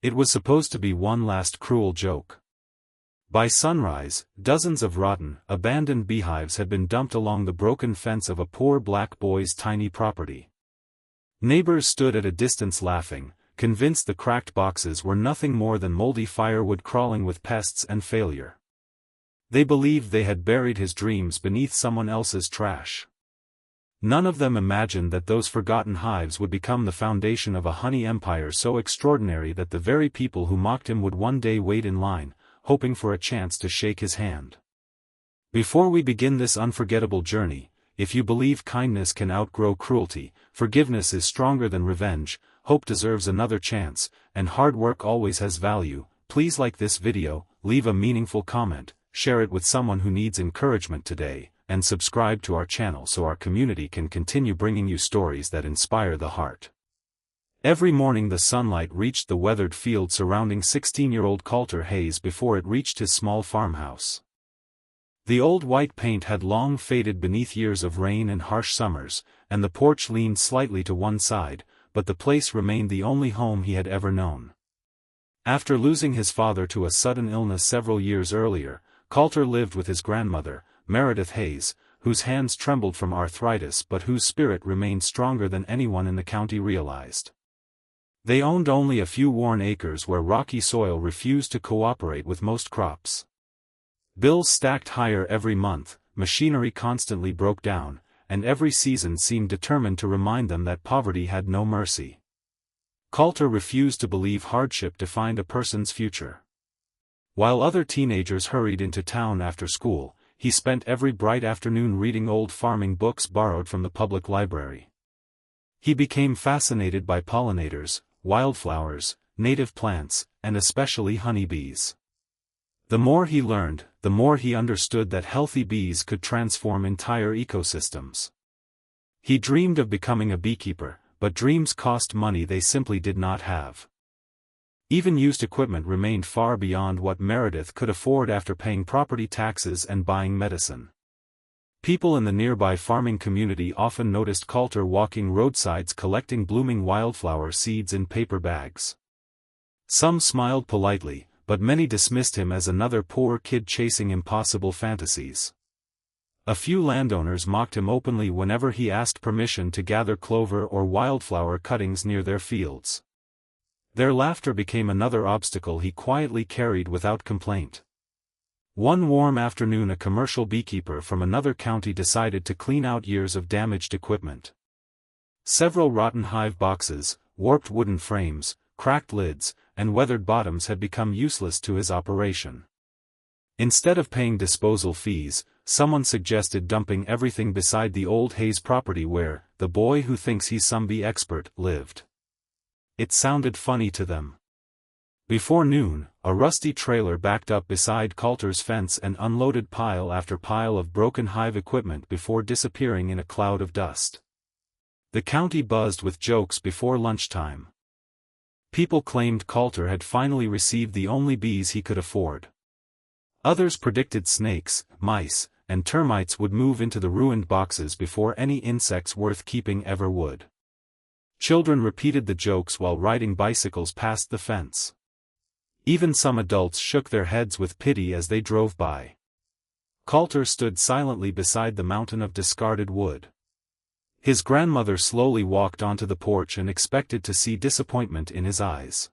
It was supposed to be one last cruel joke. By sunrise, dozens of rotten, abandoned beehives had been dumped along the broken fence of a poor black boy's tiny property. Neighbors stood at a distance laughing, convinced the cracked boxes were nothing more than moldy firewood crawling with pests and failure. They believed they had buried his dreams beneath someone else's trash. None of them imagined that those forgotten hives would become the foundation of a honey empire so extraordinary that the very people who mocked him would one day wait in line, hoping for a chance to shake his hand. Before we begin this unforgettable journey, if you believe kindness can outgrow cruelty, forgiveness is stronger than revenge, hope deserves another chance, and hard work always has value, please like this video, leave a meaningful comment, share it with someone who needs encouragement today, and subscribe to our channel so our community can continue bringing you stories that inspire the heart. Every morning the sunlight reached the weathered field surrounding 16-year-old Coulter Hayes before it reached his small farmhouse. The old white paint had long faded beneath years of rain and harsh summers, and the porch leaned slightly to one side, but the place remained the only home he had ever known. After losing his father to a sudden illness several years earlier, Coulter lived with his grandmother, Meredith Hayes, whose hands trembled from arthritis but whose spirit remained stronger than anyone in the county realized. They owned only a few worn acres where rocky soil refused to cooperate with most crops. Bills stacked higher every month, machinery constantly broke down, and every season seemed determined to remind them that poverty had no mercy. Coulter refused to believe hardship defined a person's future. While other teenagers hurried into town after school, he spent every bright afternoon reading old farming books borrowed from the public library. He became fascinated by pollinators, wildflowers, native plants, and especially honeybees. The more he learned, the more he understood that healthy bees could transform entire ecosystems. He dreamed of becoming a beekeeper, but dreams cost money they simply did not have. Even used equipment remained far beyond what Meredith could afford after paying property taxes and buying medicine. People in the nearby farming community often noticed Coulter walking roadsides collecting blooming wildflower seeds in paper bags. Some smiled politely, but many dismissed him as another poor kid chasing impossible fantasies. A few landowners mocked him openly whenever he asked permission to gather clover or wildflower cuttings near their fields. Their laughter became another obstacle he quietly carried without complaint. One warm afternoon a commercial beekeeper from another county decided to clean out years of damaged equipment. Several rotten hive boxes, warped wooden frames, cracked lids, and weathered bottoms had become useless to his operation. Instead of paying disposal fees, someone suggested dumping everything beside the old Hayes property where the boy who thinks he's some bee expert lived. It sounded funny to them. Before noon, a rusty trailer backed up beside Coulter's fence and unloaded pile after pile of broken hive equipment before disappearing in a cloud of dust. The county buzzed with jokes before lunchtime. People claimed Coulter had finally received the only bees he could afford. Others predicted snakes, mice, and termites would move into the ruined boxes before any insects worth keeping ever would. Children repeated the jokes while riding bicycles past the fence. Even some adults shook their heads with pity as they drove by. Coulter stood silently beside the mountain of discarded wood. His grandmother slowly walked onto the porch and expected to see disappointment in his eyes.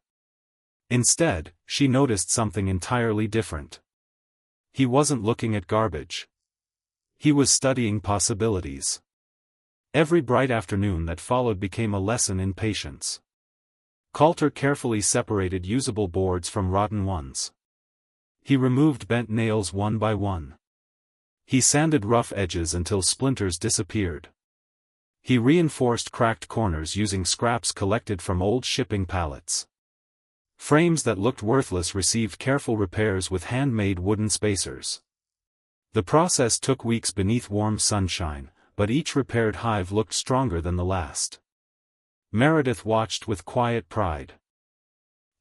Instead, she noticed something entirely different. He wasn't looking at garbage. He was studying possibilities. Every bright afternoon that followed became a lesson in patience. Coulter carefully separated usable boards from rotten ones. He removed bent nails one by one. He sanded rough edges until splinters disappeared. He reinforced cracked corners using scraps collected from old shipping pallets. Frames that looked worthless received careful repairs with handmade wooden spacers. The process took weeks beneath warm sunshine, but each repaired hive looked stronger than the last. Meredith watched with quiet pride.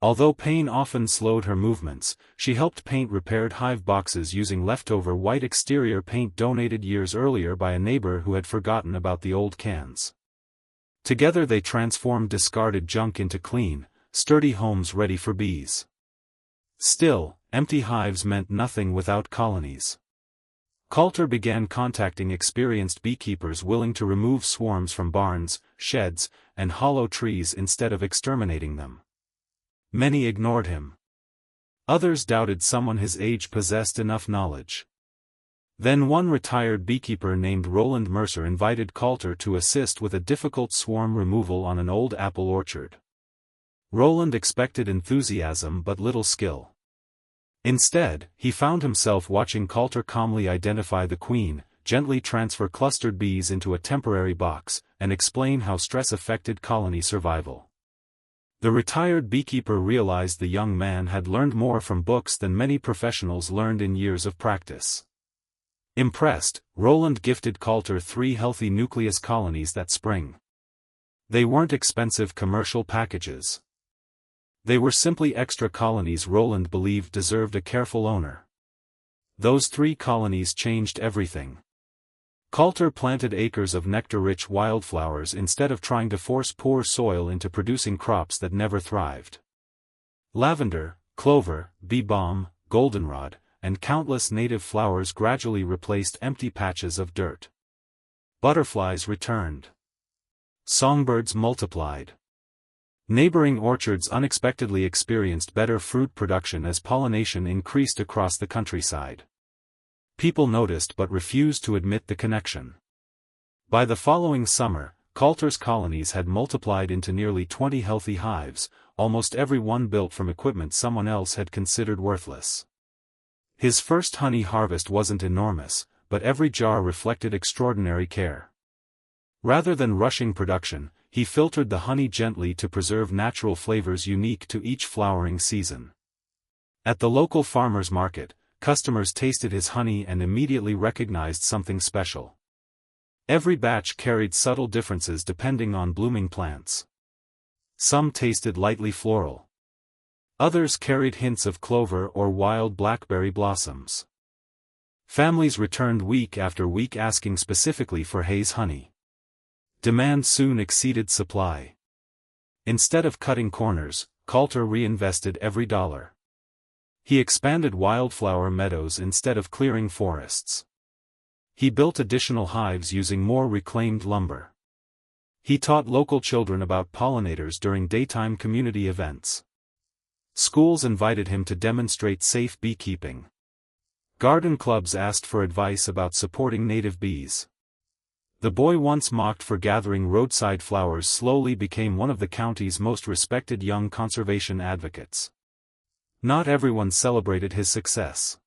Although pain often slowed her movements, she helped paint repaired hive boxes using leftover white exterior paint donated years earlier by a neighbor who had forgotten about the old cans. Together they transformed discarded junk into clean, sturdy homes ready for bees. Still, empty hives meant nothing without colonies. Coulter began contacting experienced beekeepers willing to remove swarms from barns, sheds, and hollow trees instead of exterminating them. Many ignored him. Others doubted someone his age possessed enough knowledge. Then one retired beekeeper named Roland Mercer invited Coulter to assist with a difficult swarm removal on an old apple orchard. Roland expected enthusiasm but little skill. Instead, he found himself watching Coulter calmly identify the queen, gently transfer clustered bees into a temporary box, and explain how stress affected colony survival. The retired beekeeper realized the young man had learned more from books than many professionals learned in years of practice. Impressed, Roland gifted Coulter 3 healthy nucleus colonies that spring. They weren't expensive commercial packages. They were simply extra colonies Roland believed deserved a careful owner. Those 3 colonies changed everything. Coulter planted acres of nectar-rich wildflowers instead of trying to force poor soil into producing crops that never thrived. Lavender, clover, bee balm, goldenrod, and countless native flowers gradually replaced empty patches of dirt. Butterflies returned. Songbirds multiplied. Neighboring orchards unexpectedly experienced better fruit production as pollination increased across the countryside. People noticed but refused to admit the connection. By the following summer, Coulter's colonies had multiplied into nearly 20 healthy hives, almost every one built from equipment someone else had considered worthless. His first honey harvest wasn't enormous, but every jar reflected extraordinary care. Rather than rushing production, he filtered the honey gently to preserve natural flavors unique to each flowering season. At the local farmer's market, customers tasted his honey and immediately recognized something special. Every batch carried subtle differences depending on blooming plants. Some tasted lightly floral. Others carried hints of clover or wild blackberry blossoms. Families returned week after week asking specifically for Hayes honey. Demand soon exceeded supply. Instead of cutting corners, Coulter reinvested every dollar. He expanded wildflower meadows instead of clearing forests. He built additional hives using more reclaimed lumber. He taught local children about pollinators during daytime community events. Schools invited him to demonstrate safe beekeeping. Garden clubs asked for advice about supporting native bees. The boy once mocked for gathering roadside flowers slowly became one of the county's most respected young conservation advocates. Not everyone celebrated his success.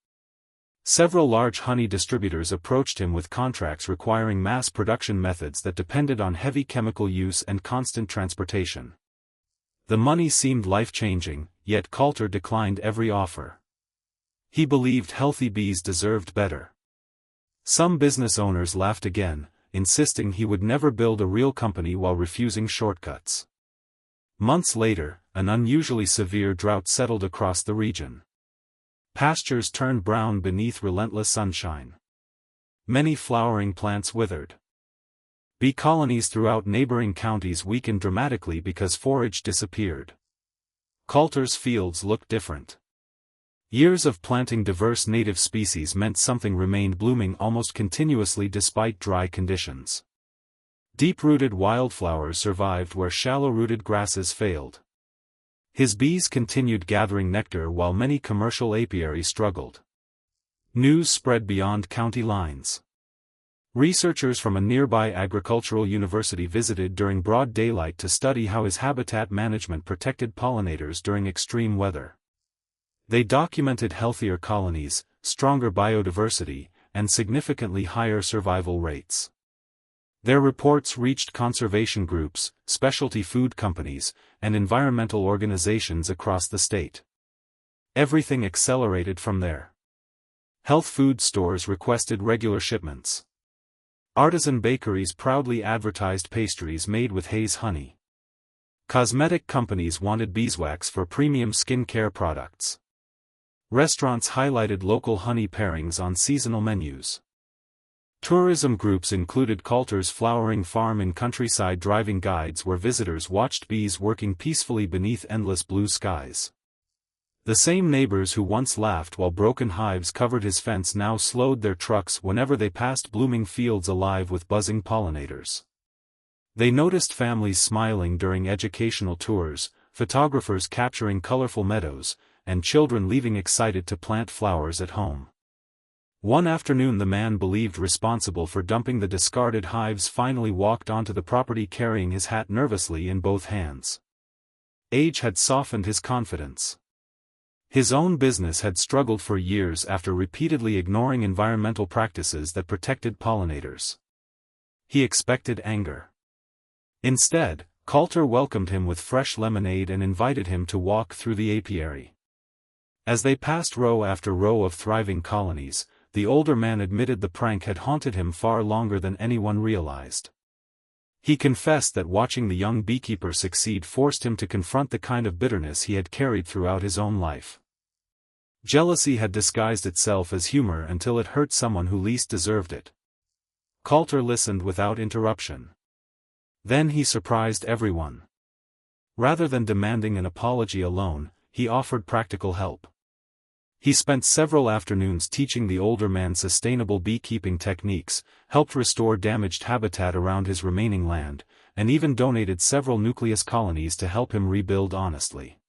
Several large honey distributors approached him with contracts requiring mass production methods that depended on heavy chemical use and constant transportation. The money seemed life-changing, yet Coulter declined every offer. He believed healthy bees deserved better. Some business owners laughed again, insisting he would never build a real company while refusing shortcuts. Months later, an unusually severe drought settled across the region. Pastures turned brown beneath relentless sunshine. Many flowering plants withered. Bee colonies throughout neighboring counties weakened dramatically because forage disappeared. Coulter's fields looked different. Years of planting diverse native species meant something remained blooming almost continuously despite dry conditions. Deep-rooted wildflowers survived where shallow-rooted grasses failed. His bees continued gathering nectar while many commercial apiaries struggled. News spread beyond county lines. Researchers from a nearby agricultural university visited during broad daylight to study how his habitat management protected pollinators during extreme weather. They documented healthier colonies, stronger biodiversity, and significantly higher survival rates. Their reports reached conservation groups, specialty food companies, and environmental organizations across the state. Everything accelerated from there. Health food stores requested regular shipments. Artisan bakeries proudly advertised pastries made with Hayes honey. Cosmetic companies wanted beeswax for premium skincare products. Restaurants highlighted local honey pairings on seasonal menus. Tourism groups included Coulter's flowering farm in countryside driving guides where visitors watched bees working peacefully beneath endless blue skies. The same neighbors who once laughed while broken hives covered his fence now slowed their trucks whenever they passed blooming fields alive with buzzing pollinators. They noticed families smiling during educational tours, photographers capturing colorful meadows, and children leaving excited to plant flowers at home. One afternoon the man believed responsible for dumping the discarded hives finally walked onto the property carrying his hat nervously in both hands. Age had softened his confidence. His own business had struggled for years after repeatedly ignoring environmental practices that protected pollinators. He expected anger. Instead, Coulter welcomed him with fresh lemonade and invited him to walk through the apiary. As they passed row after row of thriving colonies, the older man admitted the prank had haunted him far longer than anyone realized. He confessed that watching the young beekeeper succeed forced him to confront the kind of bitterness he had carried throughout his own life. Jealousy had disguised itself as humor until it hurt someone who least deserved it. Coulter listened without interruption. Then he surprised everyone. Rather than demanding an apology alone, he offered practical help. He spent several afternoons teaching the older man sustainable beekeeping techniques, helped restore damaged habitat around his remaining land, and even donated several nucleus colonies to help him rebuild honestly.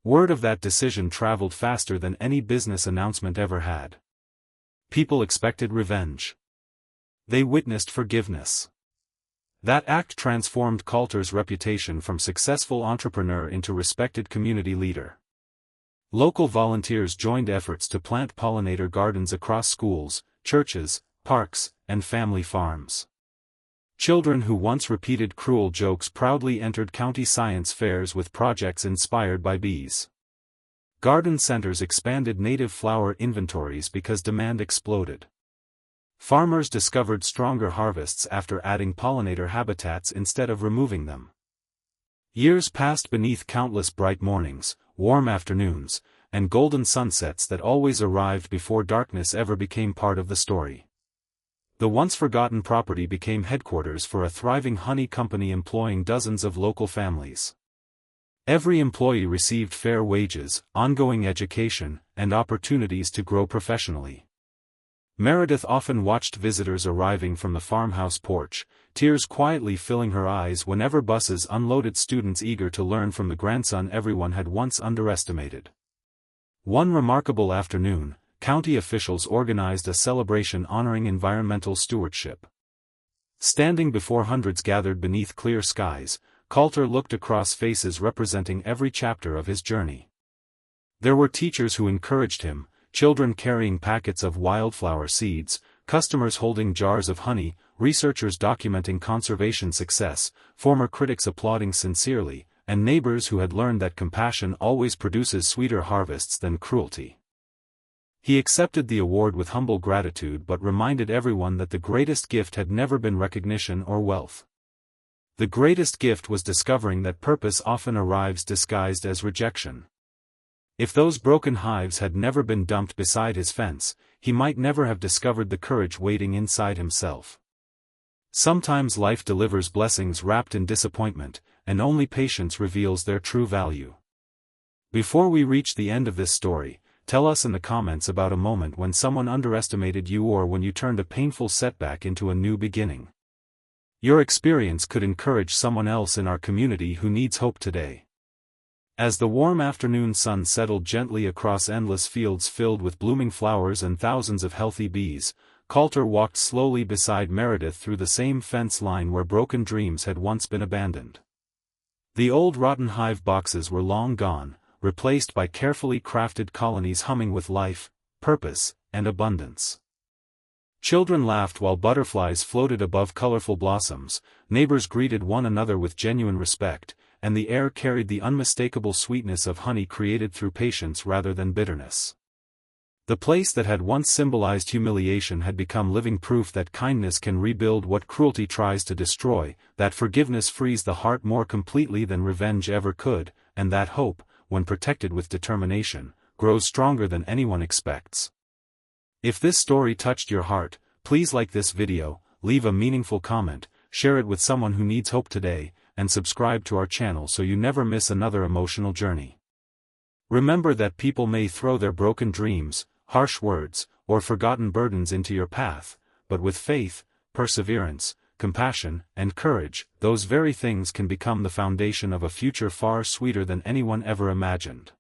Word of that decision traveled faster than any business announcement ever had. People expected revenge. They witnessed forgiveness. That act transformed Coulter's reputation from successful entrepreneur into respected community leader. Local volunteers joined efforts to plant pollinator gardens across schools, churches, parks, and family farms. Children who once repeated cruel jokes proudly entered county science fairs with projects inspired by bees. Garden centers expanded native flower inventories because demand exploded. Farmers discovered stronger harvests after adding pollinator habitats instead of removing them. Years passed beneath countless bright mornings, warm afternoons, and golden sunsets that always arrived before darkness ever became part of the story. The once forgotten property became headquarters for a thriving honey company employing dozens of local families. Every employee received fair wages, ongoing education, and opportunities to grow professionally. Meredith often watched visitors arriving from the farmhouse porch, tears quietly filling her eyes whenever buses unloaded students eager to learn from the grandson everyone had once underestimated. One remarkable afternoon, county officials organized a celebration honoring environmental stewardship. Standing before hundreds gathered beneath clear skies, Coulter looked across faces representing every chapter of his journey. There were teachers who encouraged him, children carrying packets of wildflower seeds, customers holding jars of honey, researchers documenting conservation success, former critics applauding sincerely, and neighbors who had learned that compassion always produces sweeter harvests than cruelty. He accepted the award with humble gratitude but reminded everyone that the greatest gift had never been recognition or wealth. The greatest gift was discovering that purpose often arrives disguised as rejection. If those broken hives had never been dumped beside his fence, he might never have discovered the courage waiting inside himself. Sometimes life delivers blessings wrapped in disappointment, and only patience reveals their true value. Before we reach the end of this story, tell us in the comments about a moment when someone underestimated you or when you turned a painful setback into a new beginning. Your experience could encourage someone else in our community who needs hope today. As the warm afternoon sun settled gently across endless fields filled with blooming flowers and thousands of healthy bees, Coulter walked slowly beside Meredith through the same fence line where broken dreams had once been abandoned. The old rotten hive boxes were long gone, replaced by carefully crafted colonies humming with life, purpose, and abundance. Children laughed while butterflies floated above colorful blossoms, neighbors greeted one another with genuine respect, and the air carried the unmistakable sweetness of honey created through patience rather than bitterness. The place that had once symbolized humiliation had become living proof that kindness can rebuild what cruelty tries to destroy, that forgiveness frees the heart more completely than revenge ever could, and that hope, when protected with determination, grows stronger than anyone expects. If this story touched your heart, Please like this video, leave a meaningful comment, share it with someone who needs hope today, and subscribe to our channel so you never miss another emotional journey. Remember that people may throw their broken dreams, harsh words, or forgotten burdens into your path, but with faith, perseverance, compassion, and courage, those very things can become the foundation of a future far sweeter than anyone ever imagined.